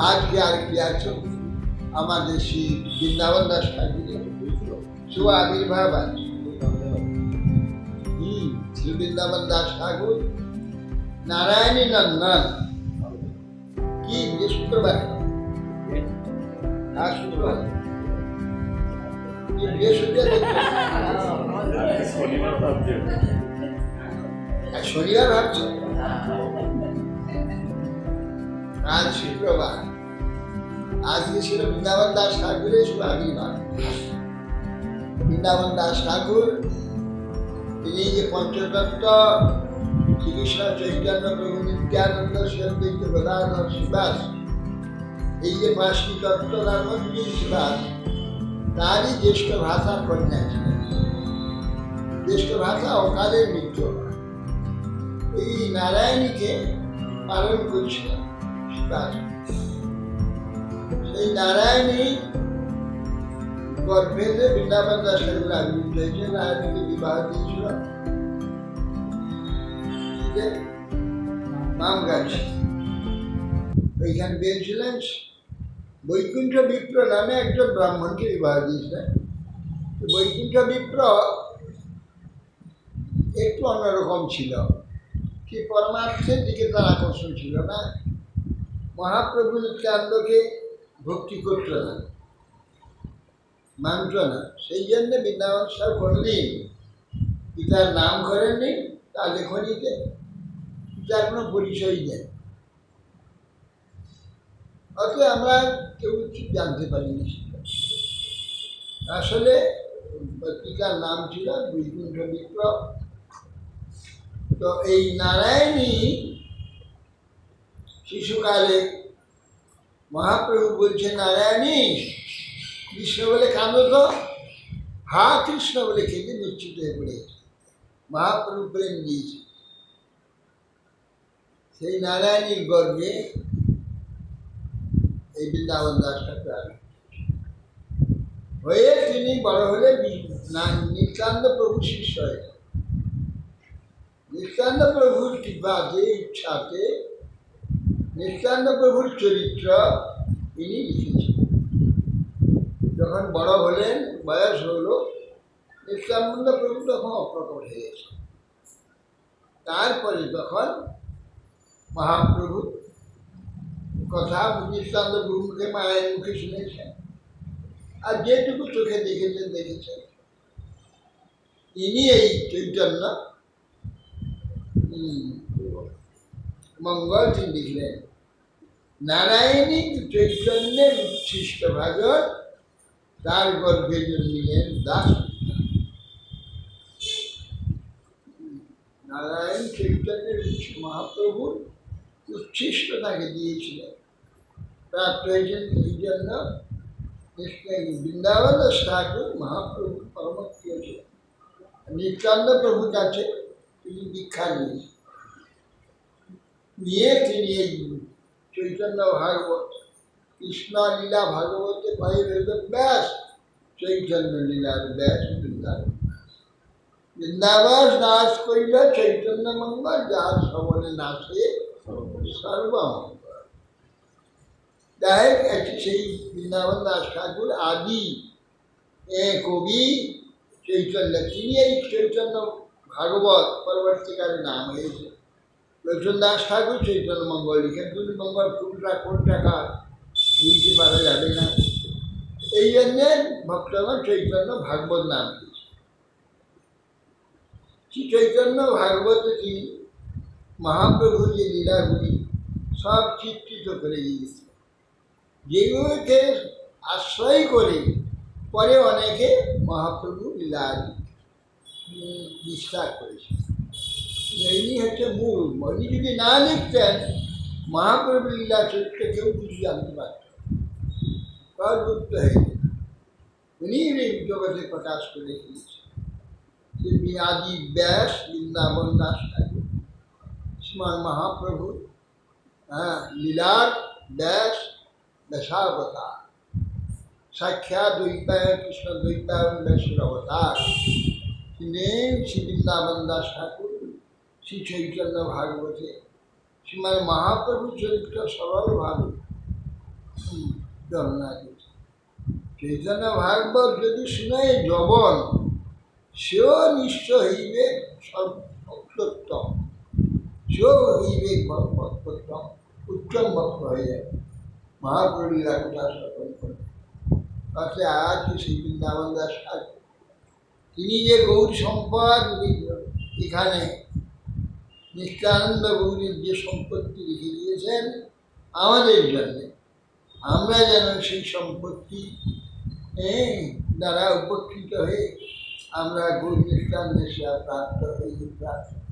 আজকে আর কি আছো আমাদের শ্রী বৃন্দাবন দাস ঠাকুরের শুভ আবির্ভাব আছে। শ্রী বৃন্দাবন দাস ঠাকুর নারায়ণী নন্দন কি বৃহস্পতিবার আর শুক্রবার কি বৃহস্পতিবার শনিবার ভাবছো আজ শুক্রবার আজকে ছিল বৃন্দাবন দাস ঠাকুরের শুভ আবির্ভাব। বৃন্দাবন দাস ঠাকুর তিনি যে পঞ্চতত্ত্ব শ্রীকৃষ্ণ চৈতন্য প্রভু নিত্যানন্দ শ্রীঅদ্বৈত গদাধর শিবাস এই যে পাঁচটি তত্ত্ব তার মধ্যে শিবাস তারই জ্যেষ্ঠ ভাষা কন্যা ছিলেন। জ্যেষ্ঠ ভাষা অকালের মৃত্যু এই নারায়ণীকে পালন করছিলেন শিবাস। সেই নারায়ণী গর্ভেতে বৃন্দাবন দাস ঠাকুর আবির্ভূত হয়েছে। নারায়ণীকে বিবাহ দিয়েছিল মাম গাছ, ওইখানে পেয়েছিলেন বৈকুণ্ঠ বিপ্র নামে একজন ব্রাহ্মণকে বিবাহ দিয়েছিলেন। বৈকুণ্ঠ বিপ্র একটু অন্যরকম ছিল, কি পরমার্থের দিকে তার আকর্ষণ ছিল না, মহাপ্রভু নিত্যানন্দকে ভক্তি করত না, মানত না। সেই জন্য বৃন্দাবন সাহেব কোনদিন পিতার নাম করেননি, তার লেখনীতে পিতার কোনো পরিচয় নেই। অত আমরা কেউ ঠিক জানতে পারিনি। আসলে পিতার নাম ছিল বৈকুণ্ঠ বিপ্র। তো এই নারায়ণী শিশুকালে মহাপ্রভু বলছে, নারায়ণী কৃষ্ণ বলে কাঁদো তো, হা কৃষ্ণ বলে খেতে নিশ্চিত হয়ে পড়েছে। মহাপ্রভু প্রেম দিয়েছে। সেই নারায়ণীর গর্ভে এই বৃন্দাবন দাস ঠাকুর হয়ে তিনি বড় হলে নিত্যানন্দ প্রভু শিষ্য হয়েছে। নিত্যানন্দ প্রভুর কৃপাতে ইচ্ছাতে নিত্যানন্দ প্রভুর চরিত্র তিনি লিখেছেন। যখন বড় হলেন, বয়স হল, নিত্যানন্দ প্রভু তখন অপ্রকট হয়ে গেছে। তারপরে তখন মহাপ্রভু কথা নিত্যানন্দ প্রভুকে মায়ের মুখে শুনেছেন, আর যেটুকু চোখে দেখেছেন। ইনি এই চৈতন্য মঙ্গল তিনি লিখলেন, নারায়ণী চৈতন্যের উচ্ছিষ্ট ভাজন, তার গর্ভে জন্মিলেন দাস। নারায়ণ চৈতন্যের মহাপ্রভুর উচ্ছিষ্ট তাকে দিয়েছিলেন, প্রাপ্ত হয়েছেন। এই জন্য বৃন্দাবন দাস ঠাকুর মহাপ্রভুর পরম প্রিয় ছিলেন। নিত্যানন্দ প্রভুর কাছে তিনি দীক্ষা নিয়ে তিনি এই চৈতন্য ভাগবত, কৃষ্ণ লীলা ভাগবতে ব্যাস, চৈতন্য লীলার ব্যাস বৃন্দাবন। বৃন্দাবন নাশ করিল চৈতন্য মঙ্গল, যার শ্রবণে নাশে সর্বমঙ্গল। যাই হোক, সেই বৃন্দাবন দাস ঠাকুর আদি কবি চৈতন্য, তিনি এই চৈতন্য ভাগবত পরবর্তীকালে নাম হয়েছে। লোচন দাস ঠাকুর চৈতন্য মঙ্গল লিখেন। দুই মঙ্গল কোনটা কার বুঝতে পারা যাবে না, এই জন্যে ভক্তগণ চৈতন্য ভাগবত নাম দিয়েছে। শ্রী চৈতন্য ভাগবতে তিনি মহাপ্রভুর যে লীলাগুলি সব চিত্রিত করে দিয়েছে, যেগুলোকে আশ্রয় করে পরে অনেকে মহাপ্রভু লীলা বিস্তার করেছে। এই হচ্ছে মূল। উনি যদি না লিখতেন, মহাপ্রভু লীলা চরিত্র কেউ কিছু জানতে পারত, সব লুপ্ত হয়ে যেত। উনি জগতে প্রকাশ করে দিয়েছে। আদি ব্যাস বৃন্দাবন দাস ঠাকুর শ্রীমান মহাপ্রভু লীলার ব্যাস দশাবতার, সাক্ষাৎ দ্বৈপায়ন কৃষ্ণ দ্বৈপায়ন ব্যাসের অবতার ছিলেন শ্রী বৃন্দাবন দাস ঠাকুর। শ্রী চৈতন্য ভাগবতে শ্রীমান মহাপ্রভু চরিত্র সরলভাবে গণনা করছে। চৈতন্য ভাগবত যদি শুনে যবন, সেও নিশ্চয় হইবে সর্বোত্তম, সেও হইবে ভক্তোত্তম, উত্তম ভক্ত হয়ে যাবে। মহাপ্রভুরা কথা স্থাপন করে তাতে আজ সেই বৃন্দাবন দাস তিনি যে গৌর সম্পদ এখানে নিত্যানন্দ গৌরীর যে সম্পত্তি রেখে দিয়েছেন আমাদের জন্য, আমরা যেন সেই সম্পত্তি দ্বারা উপকৃত হয়ে আমরা গৌর নিত্যানন্দের সেবা প্রাপ্ত হয়ে প্রার্থনা